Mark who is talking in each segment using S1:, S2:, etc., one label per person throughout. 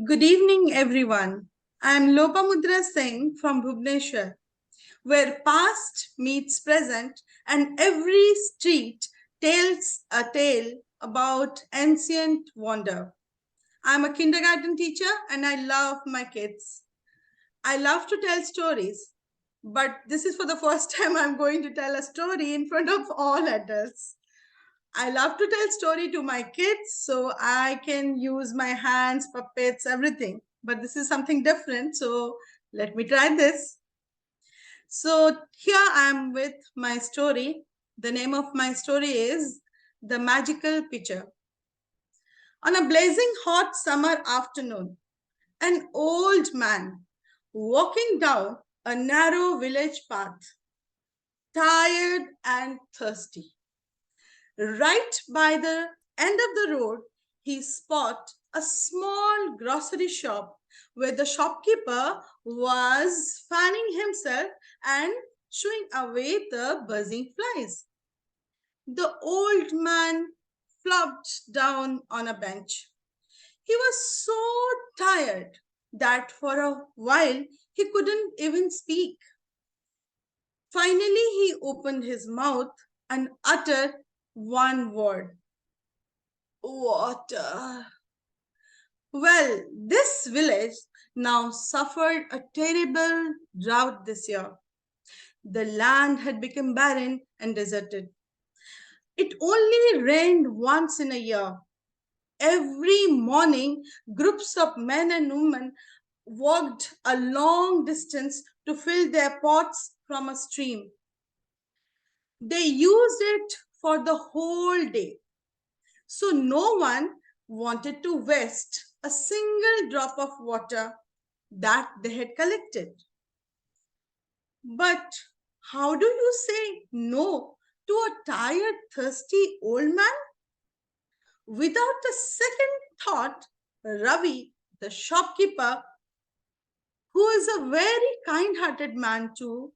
S1: Good evening, everyone. I'm Lopamudra Singh from Bhubaneswar, where past meets present and every street tells a tale about ancient wonder. I'm a kindergarten teacher and I love my kids. I love to tell stories, but this is for the first time I'm going to tell a story in front of all adults. I love to tell story to my kids so I can use my hands, puppets, everything. But this is something different. So let me try this. So here I am with my story. The name of my story is The Magical Pitcher. On a blazing hot summer afternoon, an old man walking down a narrow village path, tired and thirsty. Right by the end of the road, he spot a small grocery shop where the shopkeeper was fanning himself and shooing away the buzzing flies. The old man flopped down on a bench. He was so tired that for a while he couldn't even speak. Finally, he opened his mouth and uttered one word: water. Well, this village now suffered a terrible drought this year. The land had become barren and deserted. It only rained once in a year. Every morning, groups of men and women walked a long distance to fill their pots from a stream. They used it for the whole day. So no one wanted to waste a single drop of water that they had collected. But how do you say no to a tired, thirsty old man? Without a second thought, Ravi, the shopkeeper, who is a very kind hearted man too,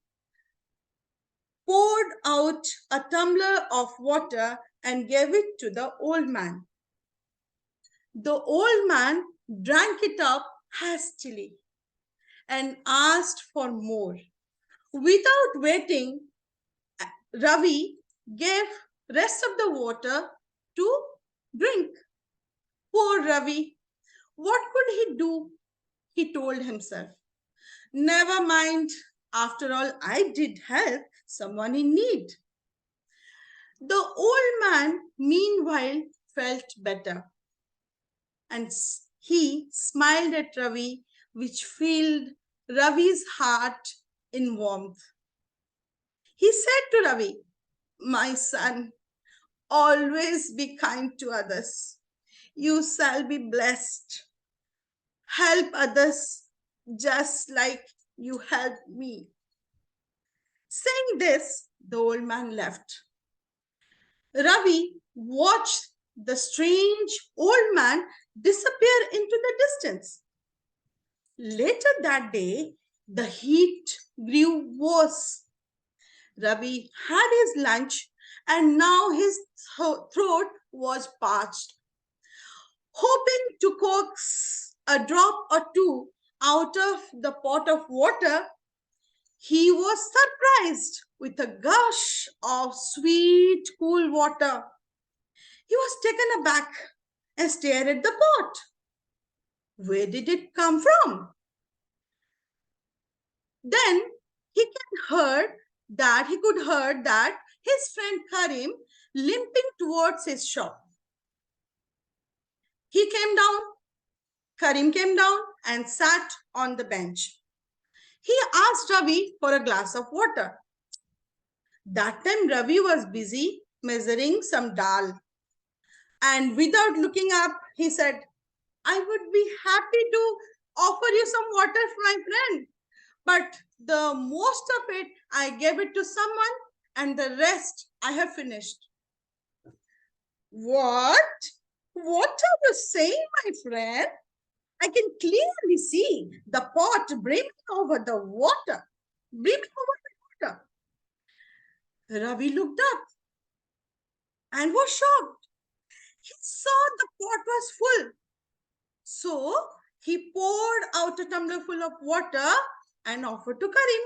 S1: poured out a tumbler of water and gave it to the old man. The old man drank it up hastily and asked for more. Without waiting, Ravi gave rest of the water to drink. Poor Ravi, what could he do? He told himself. Never mind, after all, I did help someone in need. The old man, meanwhile, felt better and he smiled at Ravi, which filled Ravi's heart in warmth. He said to Ravi, my son, always be kind to others. You shall be blessed. Help others just like you helped me. Saying this, the old man left. Ravi watched the strange old man disappear into the distance. Later that day, the heat grew worse. Ravi had his lunch and now his throat was parched. Hoping to coax a drop or two out of the pot of water, he was surprised with a gush of sweet, cool water. He was taken aback and stared at the pot. Where did it come from? Then he could heard that his friend Karim limping towards his shop. He came down, Karim came down and sat on the bench. He asked Ravi for a glass of water. That time Ravi was busy measuring some dal. And without looking up, he said, I would be happy to offer you some water, my friend. But the most of it, I gave it to someone and the rest I have finished. What? What are you saying, my friend? I can clearly see the pot brimming over the water. Brimming over the water. Ravi looked up and was shocked. He saw the pot was full. So He poured out a tumbler full of water and offered to Karim.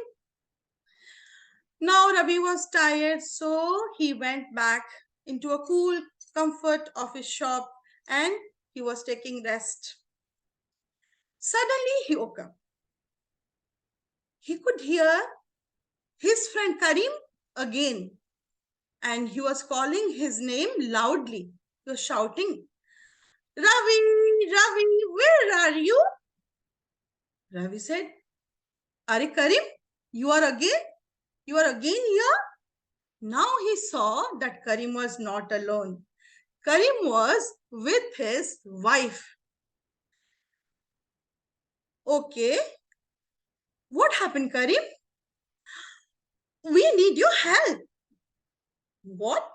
S1: Now Ravi was tired, so he went back into a cool comfort of his shop and he was taking rest. Suddenly he woke up. He could hear his friend Karim again and he was calling his name loudly. He was shouting, Ravi, Ravi, where are you? Ravi said, Are Karim, you are again? You are again here? Now he saw that Karim was not alone. Karim was with his wife. Okay, what happened, Karim? We need your help. What?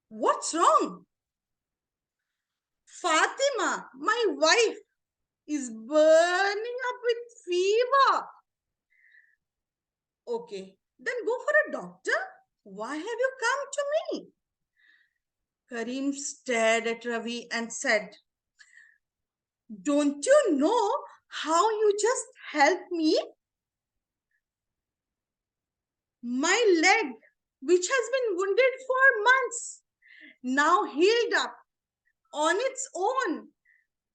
S1: What's wrong? Fatima, my wife, is burning up with fever. Okay, then go for a doctor. Why have you come to me? Karim stared at Ravi and said, Don't you know how you just helped me? My leg, which has been wounded for months, now healed up on its own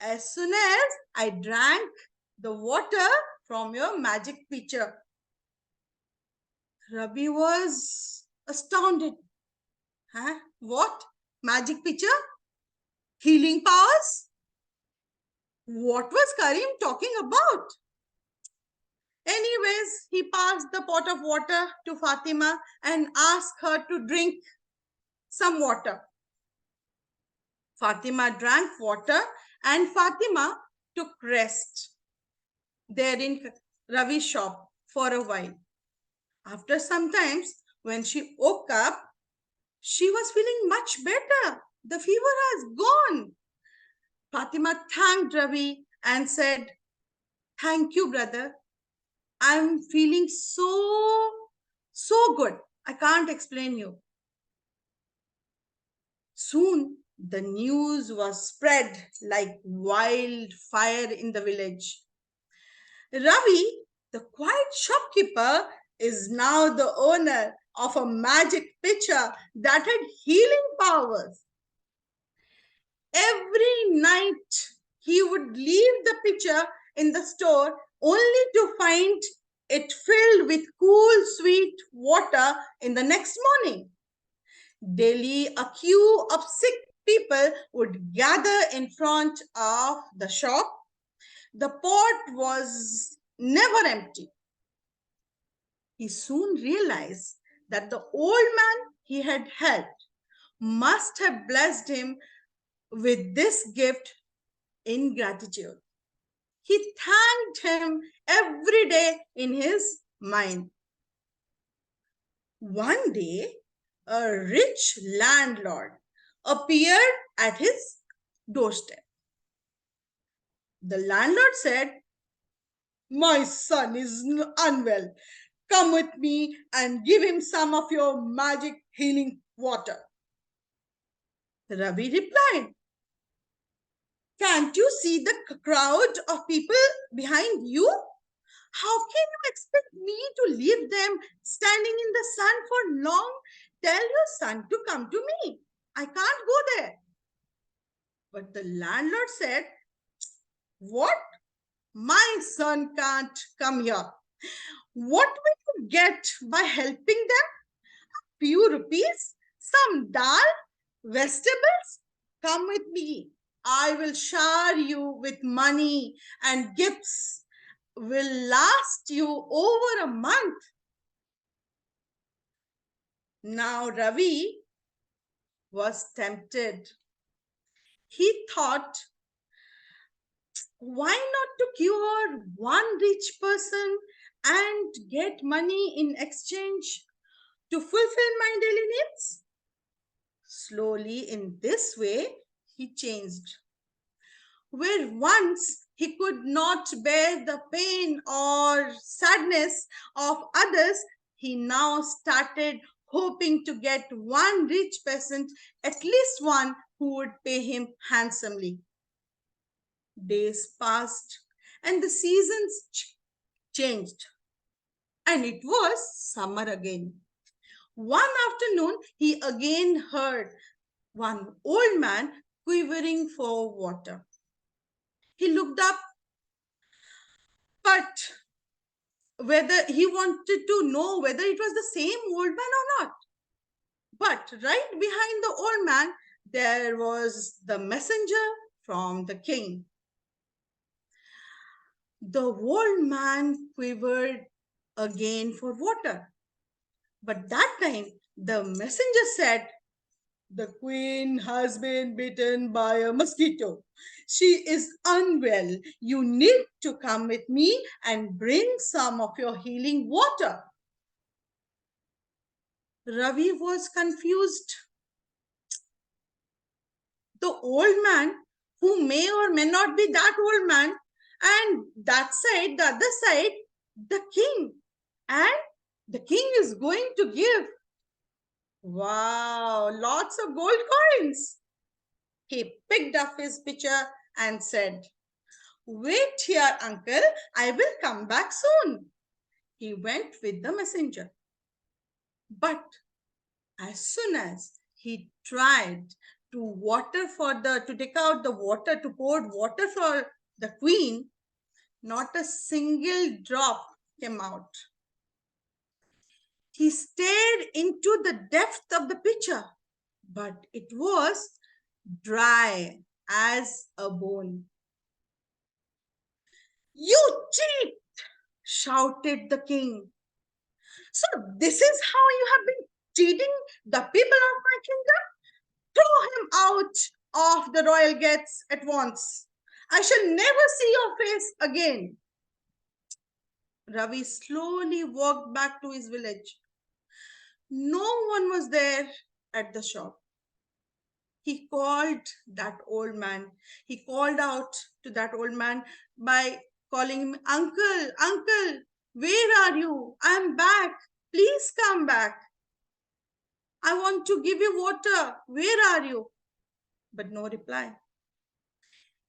S1: as soon as I drank the water from your magic pitcher. Ravi was astounded. Huh? What? Magic pitcher? Healing powers? What was Karim talking about? Anyways, he passed the pot of water to Fatima and asked her to drink some water. Fatima drank water and Fatima took rest there in Ravi's shop for a while. After some times, when she woke up, she was feeling much better. The fever has gone. Fatima thanked Ravi and said, Thank you, brother. I'm feeling so good. I can't explain you. Soon the news was spread like wildfire in the village. Ravi, the quiet shopkeeper, is now the owner of a magic pitcher that had healing powers. Every night he would leave the pitcher in the store only to find it filled with cool, sweet water in the next morning. Daily, a queue of sick people would gather in front of the shop. The pot was never empty. He soon realized that the old man he had helped must have blessed him with this gift in gratitude. He thanked him every day in his mind. One day, a rich landlord appeared at his doorstep. The landlord said, My son is unwell. Come with me and give him some of your magic healing water. Ravi replied, Can't you see the crowd of people behind you? How can you expect me to leave them standing in the sun for long? Tell your son to come to me. I can't go there. But the landlord said, What? My son can't come here. What will you get by helping them? Few rupees? Some dal? Vegetables? Come with me. I will shower you with money and gifts will last you over a month. Now Ravi was tempted. He thought, why not to cure one rich person and get money in exchange to fulfill my daily needs? Slowly, in this way, he changed. Where once he could not bear the pain or sadness of others, he now started hoping to get one rich peasant, at least one who would pay him handsomely. Days passed and the seasons changed, and it was summer again. One afternoon, he again heard one old man quivering for water. He looked up, but whether he wanted to know whether it was the same old man or not. But right behind the old man, there was the messenger from the king. The old man quivered again for water. But that time, the messenger said, "The queen has been bitten by a mosquito. She is unwell. You need to come with me and bring some of your healing water." Ravi was confused. The old man, who may or may not be that old man, and that side, the other side, the king. And the king is going to give, wow, lots of gold coins. He picked up his pitcher and said, "Wait here, uncle. I will come back soon." He went with the messenger. But as soon as he tried to take out the water, to pour water for the queen, not a single drop came out. He stared into the depth of the pitcher, but it was dry as a bone. "You cheat!" shouted the king. "So this is how you have been cheating the people of my kingdom? Throw him out of the royal gates at once. I shall never see your face again." Ravi slowly walked back to his village. No one was there at the shop. He called that old man. He called out to that old man by calling him, "Uncle, uncle, where are you? I'm back. Please come back. I want to give you water. Where are you?" But no reply.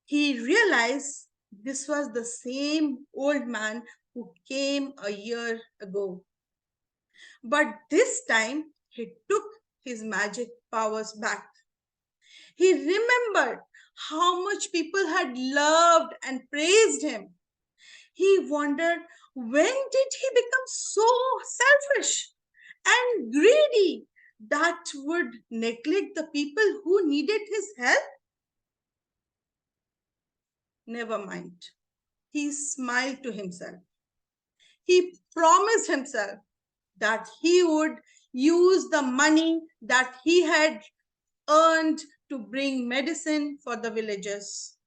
S1: He realized this was the same old man who came a year ago. But this time he took his magic powers back. He remembered how much people had loved and praised him. He wondered, when did he become so selfish and greedy that would neglect the people who needed his help? Never mind. He smiled to himself. He promised himself that he would use the money that he had earned to bring medicine for the villagers.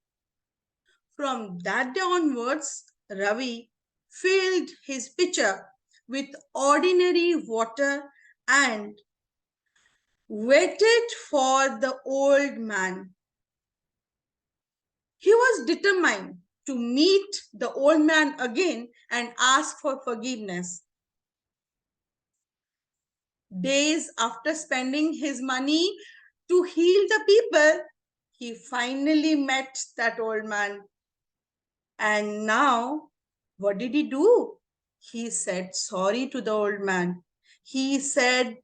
S1: From that day onwards, Ravi filled his pitcher with ordinary water and waited for the old man. He was determined to meet the old man again and ask for forgiveness. Days after spending his money to heal the people, he finally met that old man. And now, what did he do? He said sorry to the old man. He said,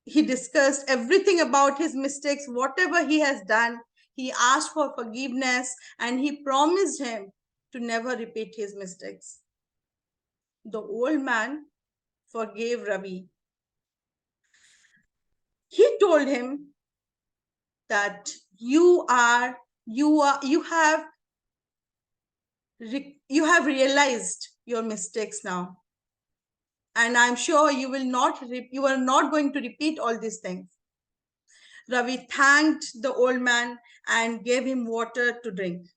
S1: he discussed everything about his mistakes, whatever he has done. He asked for forgiveness and he promised him to never repeat his mistakes. The old man forgave Ravi. He told him that you have realized your mistakes now, and I'm sure you are not going to repeat all these things. Ravi thanked the old man and gave him water to drink.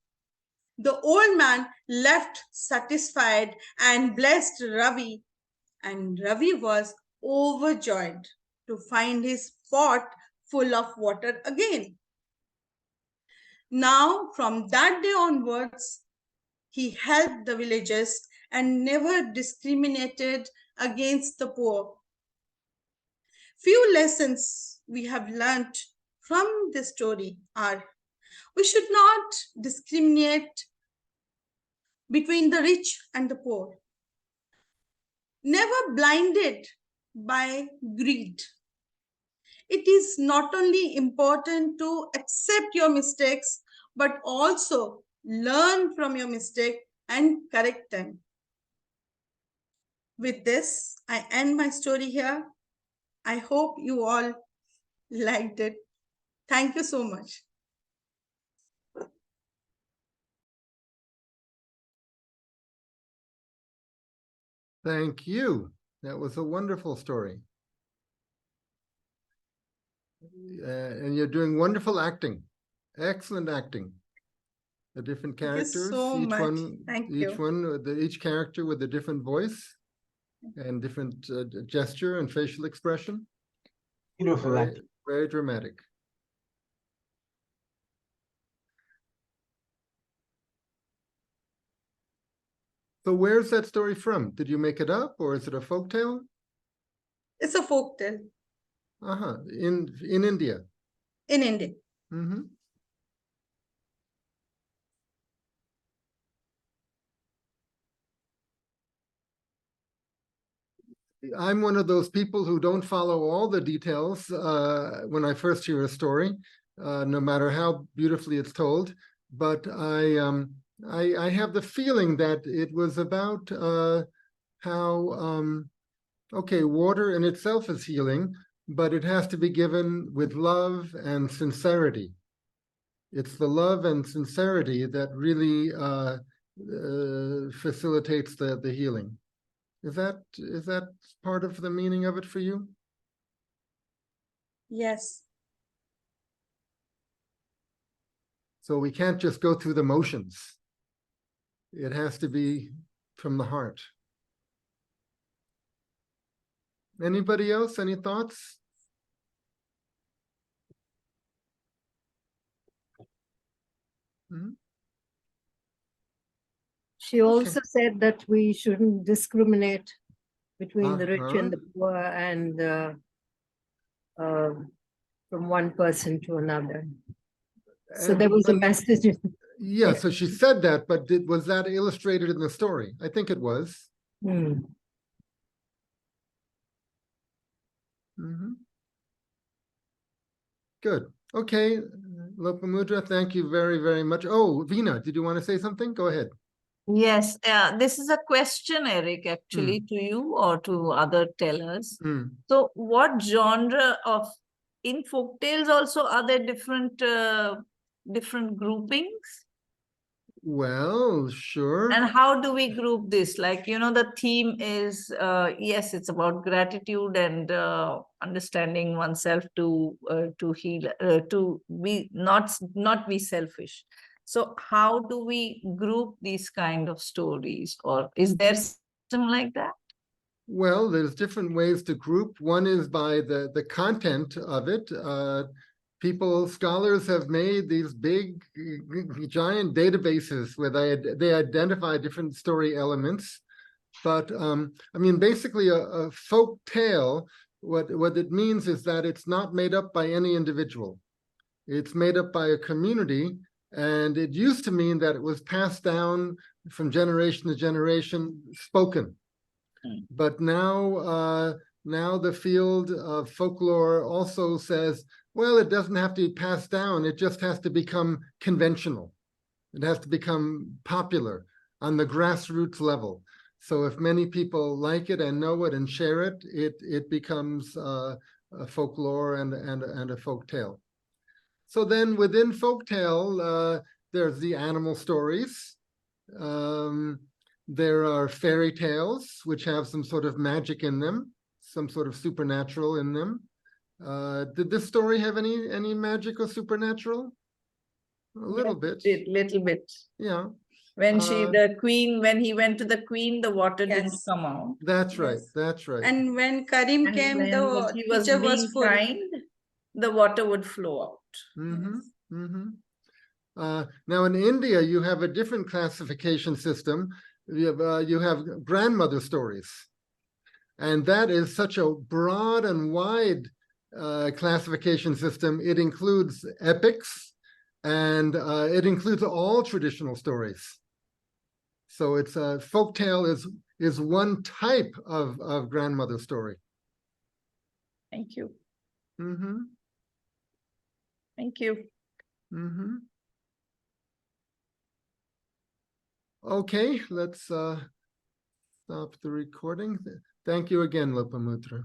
S1: The old man left satisfied and blessed Ravi, and Ravi was overjoyed to find his pot full of water again. Now, from that day onwards, he helped the villagers and never discriminated against the poor. Few lessons we have learnt from this story are: We should not discriminate between the rich and the poor. Never blinded by greed. It is not only important to accept your mistakes, but also learn from your mistake and correct them. With this, I end my story here. I hope you all liked it. Thank you so much.
S2: Thank you. That was a wonderful story. And you're doing wonderful acting. Excellent acting. The different characters,
S1: so
S2: each
S1: much.
S2: one,
S1: Thank
S2: each
S1: you.
S2: one, each character with a different voice and different gesture and facial expression.
S3: Beautiful
S2: Very,
S3: acting.
S2: very dramatic. So where's that story from? Did you make it up, or is it a folktale?
S1: It's a folk tale
S2: In India.
S1: in India.
S2: Mm-hmm. I'm one of those people who don't follow all the details when I first hear a story, no matter how beautifully it's told. But I have the feeling that it was about how, okay, water in itself is healing, but it has to be given with love and sincerity. It's the love and sincerity that really facilitates the healing. Is that part of the meaning of it for you?
S1: Yes.
S2: So we can't just go through the motions. It has to be from the heart. Anybody else? Any thoughts? Mm-hmm.
S4: She also said that we shouldn't discriminate between the rich and the poor and from one person to another. So there was a message.
S2: Yeah, so she said that, but was that illustrated in the story? I think it was.
S4: Hmm.
S2: Mm-hmm. Good. Okay, Lopamudra, thank you very, very much. Oh, Veena, did you want to say something? Go ahead.
S5: Yes, this is a question, Eric, actually, to you or to other tellers. So what genre of, in folktales also, are there different different groupings?
S2: Well, sure.
S5: And how do we group this? Like, you know, the theme is, yes, it's about gratitude and understanding oneself to heal, to be not be selfish. So how do we group these kind of stories, or is there something like that?
S2: Well, there's different ways to group. One is by the content of it. Scholars have made these big, giant databases where they identify different story elements. But I mean, basically, a folk tale, what it means is that it's not made up by any individual. It's made up by a community, and it used to mean that it was passed down from generation to generation, spoken. But now the field of folklore also says, well, it doesn't have to be passed down. It just has to become conventional. It has to become popular on the grassroots level. So if many people like it and know it and share it, it becomes a folklore and a folk tale. So then within folktale, there's the animal stories. There are fairy tales, which have some sort of magic in them, some sort of supernatural in them. Did this story have any magic or supernatural? A little bit.
S5: Little bit.
S2: Yeah.
S5: When when he went to the queen, the water didn't come out.
S2: That's right. That's right.
S1: And when Karim came, the
S5: he was
S1: pitcher
S5: being
S1: was full.
S5: kind, the water would flow out.
S2: Mm-hmm. Mm-hmm. Now in India, you have a different classification system. You have grandmother stories. And that is such a broad and wide classification system. It includes epics and it includes all traditional stories. So it's a folktale is one type of grandmother story.
S5: Thank you.
S2: Mm-hmm.
S5: Thank you.
S2: Mm-hmm. Okay, let's stop the recording. Thank you again, Lopamudra.